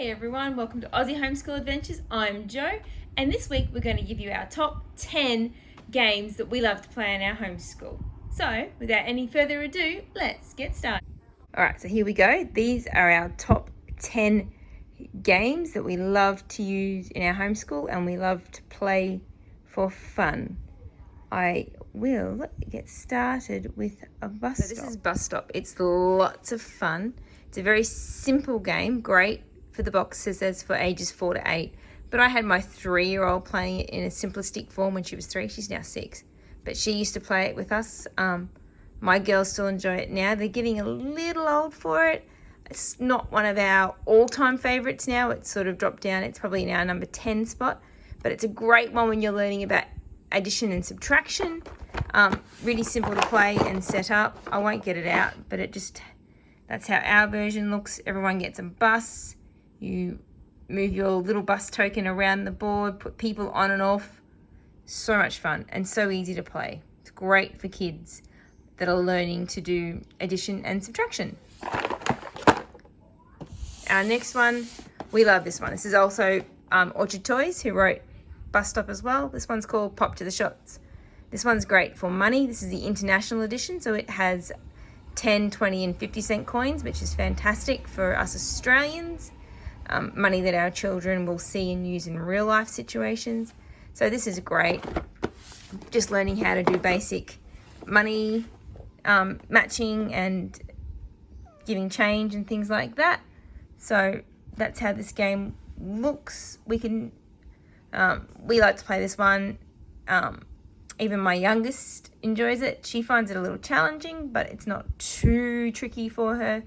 Hey everyone, welcome to Aussie Homeschool Adventures. I'm Jo, and this week we're going to give you our top 10 games that we love to play in our homeschool. So, without any further ado, let's get started. Alright, so here we go. These are our top 10 games that we love to use in our homeschool and we love to play for fun. I will get started with a bus stop. So this is Bus Stop. It's lots of fun. It's a very simple game, great for the boxes as for ages 4 to 8. But I had my 3-year-old playing it in a simplistic form when she was 3. She's now 6. But she used to play it with us. My girls still enjoy it now. They're getting a little old for it. It's not one of our all-time favourites now. It's sort of dropped down. It's probably in our number 10 spot. But it's a great one when you're learning about addition and subtraction. Really simple to play and set up. I won't get it out, but that's how our version looks. Everyone gets a bus. You move your little bus token around the board, put people on and off. So much fun and so easy to play. It's great for kids that are learning to do addition and subtraction. Our next one, we love this one. This is also Orchard Toys, who wrote Bus Stop as well. This one's called Pop to the Shots. This one's great for money. This is the international edition, so it has 10, 20 and 50 cent coins, which is fantastic for us Australians. Money that our children will see and use in real life situations. So this is great. Just learning how to do basic money matching and giving change and things like that. So that's how this game looks. We like to play this one. Even my youngest enjoys it. She finds it a little challenging, but it's not too tricky for her.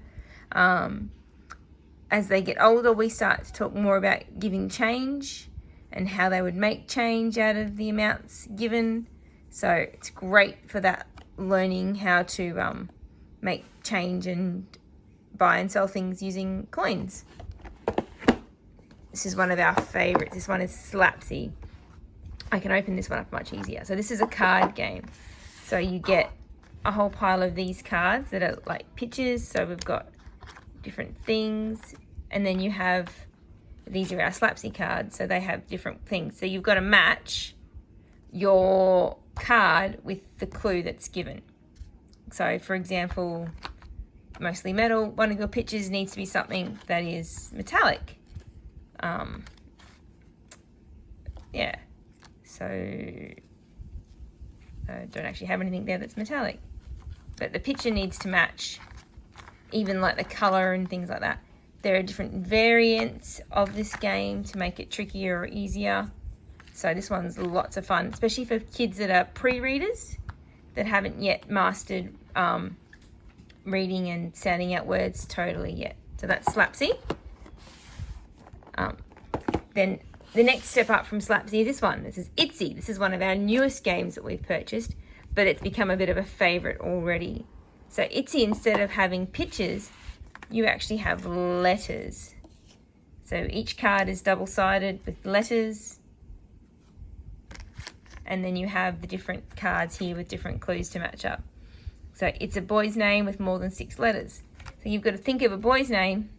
As they get older, we start to talk more about giving change and how they would make change out of the amounts given. So it's great for that, learning how to make change and buy and sell things using coins. This is one of our favorites. This one is Slapzi. I can open this one up much easier. So this is a card game. So you get a whole pile of these cards that are like pictures. So we've got different things. And then you have, these are our Slapzi cards. So they have different things. So you've got to match your card with the clue that's given. So for example, mostly metal. One of your pictures needs to be something that is metallic. Yeah. So I don't actually have anything there that's metallic. But the picture needs to match, even like the colour and things like that. There are different variants of this game to make it trickier or easier. So this one's lots of fun, especially for kids that are pre-readers that haven't yet mastered reading and sounding out words totally yet. So that's Slapzi. Then the next step up from Slapzi is this one. This is Itzi. This is one of our newest games that we've purchased, but it's become a bit of a favourite already. So Itzi, instead of having pictures, you actually have letters. So each card is double-sided with letters. And then you have the different cards here with different clues to match up. So it's a boy's name with more than 6 letters. So you've got to think of a boy's name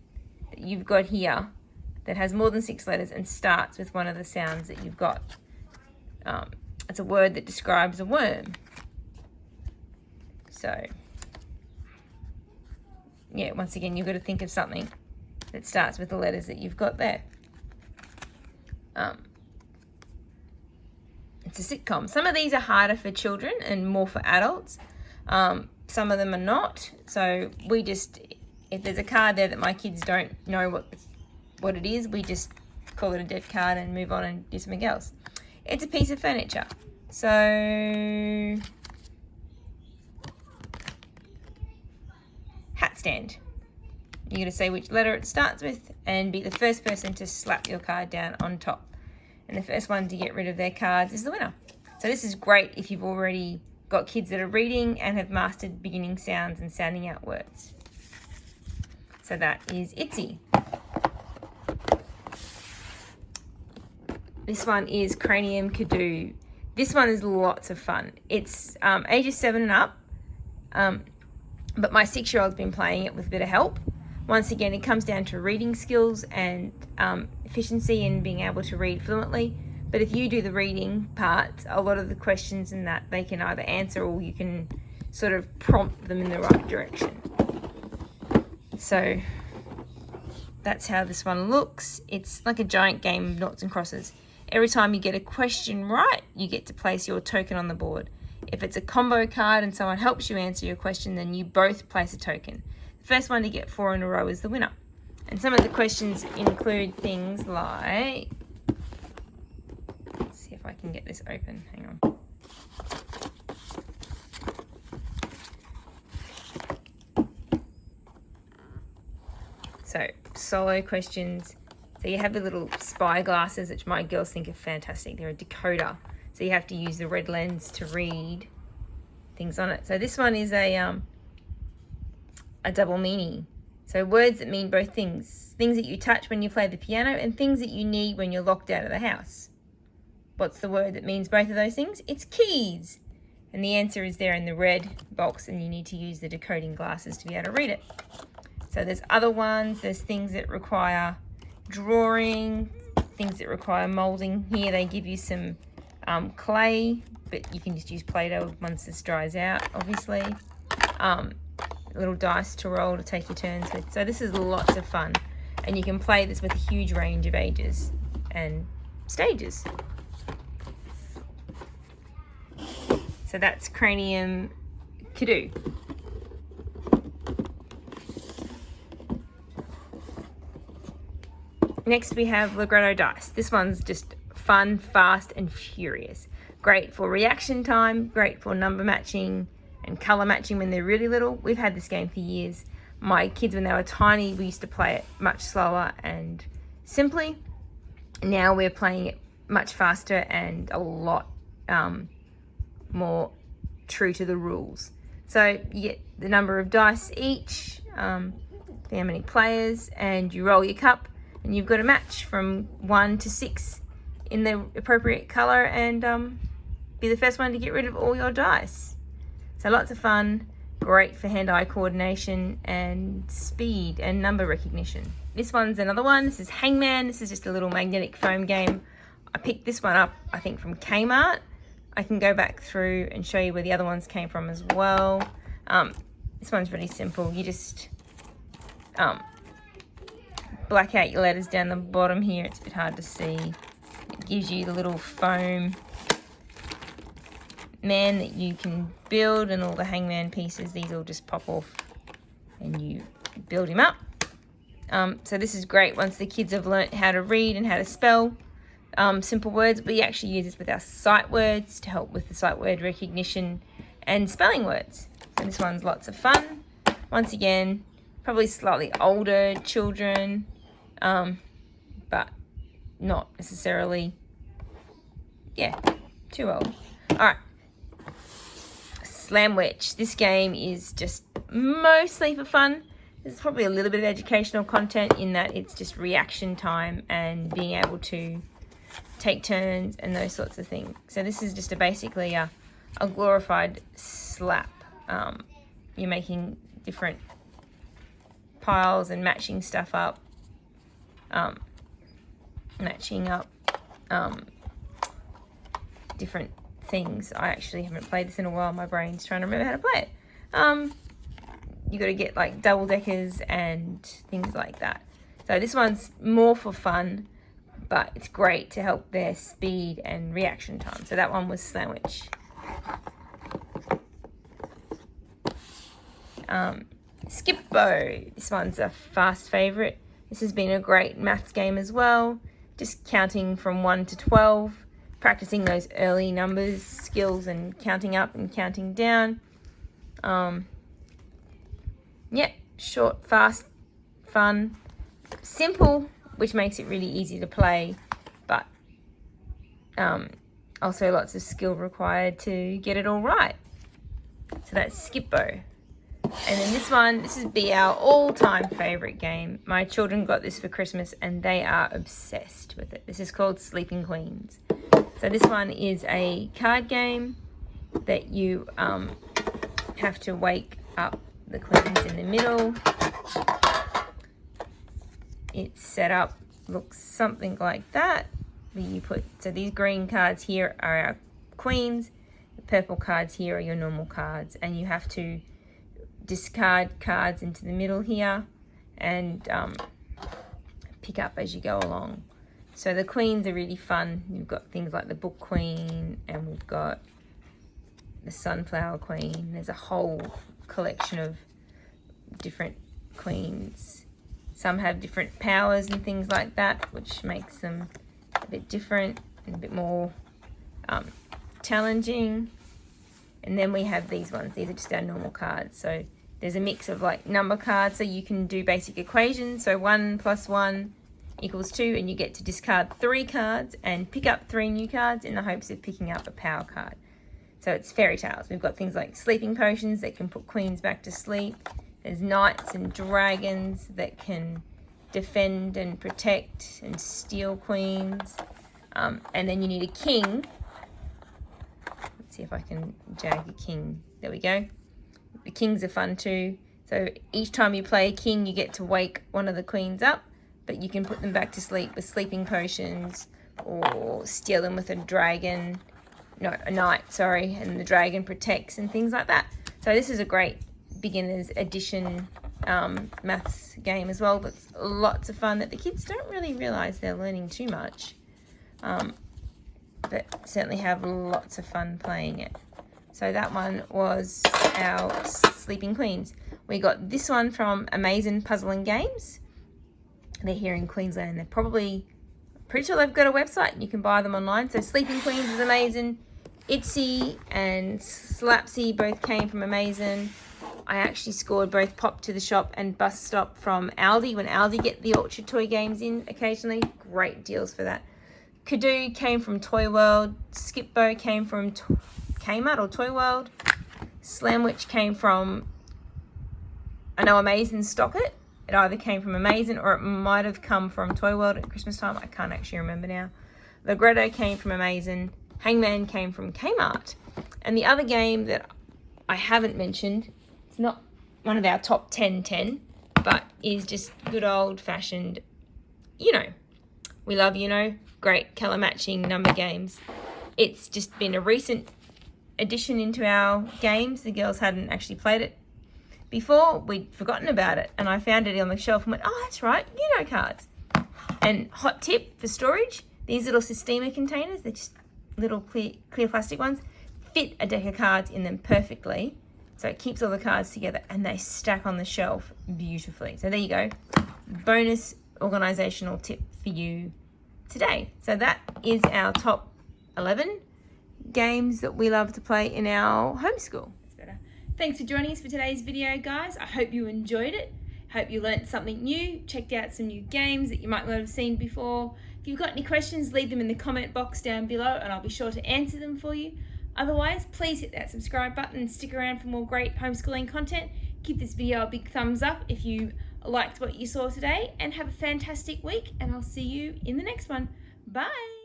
that you've got here that has more than 6 letters and starts with one of the sounds that you've got. It's a word that describes a worm. So, yeah, once again, you've got to think of something that starts with the letters that you've got there. It's a sitcom. Some of these are harder for children and more for adults. Some of them are not. So we just, if there's a card there that my kids don't know what it is, we just call it a dead card and move on and do something else. It's a piece of furniture. So hat stand. You're going to say which letter it starts with and be the first person to slap your card down on top. And the first one to get rid of their cards is the winner. So this is great if you've already got kids that are reading and have mastered beginning sounds and sounding out words. So that is Itzi. This one is Cranium Cadoo. This one is lots of fun. It's ages 7 and up, but my 6-year-old's been playing it with a bit of help. Once again, it comes down to reading skills and efficiency and being able to read fluently. But if you do the reading part, a lot of the questions in that they can either answer or you can sort of prompt them in the right direction. So that's how this one looks. It's like a giant game of noughts and crosses. Every time you get a question right, you get to place your token on the board. If it's a combo card and someone helps you answer your question, then you both place a token. The first one to get 4 in a row is the winner. And some of the questions include things like, let's see if I can get this open, hang on. So, solo questions. So you have the little spy glasses, which my girls think are fantastic. They're a decoder. So you have to use the red lens to read things on it. So this one is a double meaning. So words that mean both things. Things that you touch when you play the piano and things that you need when you're locked out of the house. What's the word that means both of those things? It's keys. And the answer is there in the red box, and you need to use the decoding glasses to be able to read it. So there's other ones. There's things that require drawing, things that require molding. Here they give you some clay, but you can just use Play-Doh once this dries out, obviously. Little dice to roll to take your turns with. So this is lots of fun, and you can play this with a huge range of ages and stages. So that's Cranium Cadoo. Next we have Ligretto Dice. This one's just fun, fast and furious. Great for reaction time, great for number matching and colour matching when they're really little. We've had this game for years. My kids, when they were tiny, we used to play it much slower and simply. Now we're playing it much faster and a lot more true to the rules. So you get the number of dice each, how many players, and you roll your cup, and you've got a match from 1 to 6 in the appropriate colour, and be the first one to get rid of all your dice. So lots of fun, great for hand-eye coordination and speed and number recognition. This one's another one. This is Hangman. This is just a little magnetic foam game. I picked this one up, I think, from Kmart. I can go back through and show you where the other ones came from as well. This one's really simple. You just black out your letters down the bottom here. It's a bit hard to see. It gives you the little foam man that you can build, and all the hangman pieces, these all just pop off and you build him up. So this is great once the kids have learnt how to read and how to spell simple words. We actually use this with our sight words to help with the sight word recognition and spelling words. So this one's lots of fun. Once again, probably slightly older children, but not necessarily, too old. All right. Slamwich. This game is just mostly for fun. There's probably a little bit of educational content in that it's just reaction time and being able to take turns and those sorts of things. So this is just basically a glorified slap. You're making different piles and matching stuff up. Matching up different things. I actually haven't played this in a while. My brain's trying to remember how to play it. You got to get like double deckers and things like that. So this one's more for fun, but it's great to help their speed and reaction time. So that one was Sandwich. Skip-Bo. This one's a fast favourite. This has been a great maths game as well. Just counting from 1 to 12. Practicing those early numbers, skills, and counting up and counting down. Short, fast, fun, simple, which makes it really easy to play, but also lots of skill required to get it all right. So that's Skip-Bo. And then this is our all-time favourite game. My children got this for Christmas and they are obsessed with it. This is called Sleeping Queens. So this one is a card game that you have to wake up the queens in the middle It's set up, looks something like that. So these green cards here are our queens, the purple cards here are your normal cards, and you have to discard cards into the middle here and pick up as you go along. So the queens are really fun. You've got things like the book queen, and we've got the sunflower queen. There's a whole collection of different queens. Some have different powers and things like that, which makes them a bit different and a bit more challenging. And then we have these ones. These are just our normal cards. So there's a mix of like number cards, so you can do basic equations. So 1 + 1 = 2, and you get to discard 3 cards and pick up 3 new cards in the hopes of picking up a power card. So it's fairy tales. We've got things like sleeping potions that can put queens back to sleep. There's knights and dragons that can defend and protect and steal queens. And then you need a king. Let's see if I can jag a king. There we go. The kings are fun too. So each time you play a king, you get to wake one of the queens up, but you can put them back to sleep with sleeping potions or steal them with a dragon. No, a knight, sorry, and the dragon protects and things like that. So this is a great beginner's edition maths game as well, but lots of fun that the kids don't really realise they're learning too much, but certainly have lots of fun playing it. So that one was our Sleeping Queens. We got this one from Amazing Puzzling Games. They're here in Queensland. They're pretty sure they've got a website and you can buy them online. So Sleeping Queens is Amazing. Itzi and Slapzi both came from Amazing. I actually scored both Pop to the Shop and Bus Stop from Aldi when Aldi get the Orchard Toy games in occasionally. Great deals for that. Cadoo came from Toy World. Skipbo came from Kmart or Toy World. Slamwich came from, I know Amazing stock it. It either came from Amazing or it might have come from Toy World at Christmas time. I can't actually remember now. Ligretto came from Amazing. Hangman came from Kmart. And the other game that I haven't mentioned, it's not one of our top 10, but is just good old-fashioned, we love, great colour matching number games. It's just been a recent addition into our games. The girls hadn't actually played it before. We'd forgotten about it, and I found it on the shelf and went, oh, that's right, cards. And hot tip for storage, these little Sistema containers, they're just little clear plastic ones, fit a deck of cards in them perfectly. So it keeps all the cards together and they stack on the shelf beautifully. So there you go. Bonus organisational tip for you today. So that is our top 11 games that we love to play in our homeschool. That's better. Thanks for joining us for today's video, guys. I hope you enjoyed it. Hope you learnt something new, checked out some new games that you might not have seen before. If you've got any questions, leave them in the comment box down below and I'll be sure to answer them for you. Otherwise, please hit that subscribe button and stick around for more great homeschooling content. Give this video a big thumbs up if you liked what you saw today, and have a fantastic week, and I'll see you in the next one. Bye!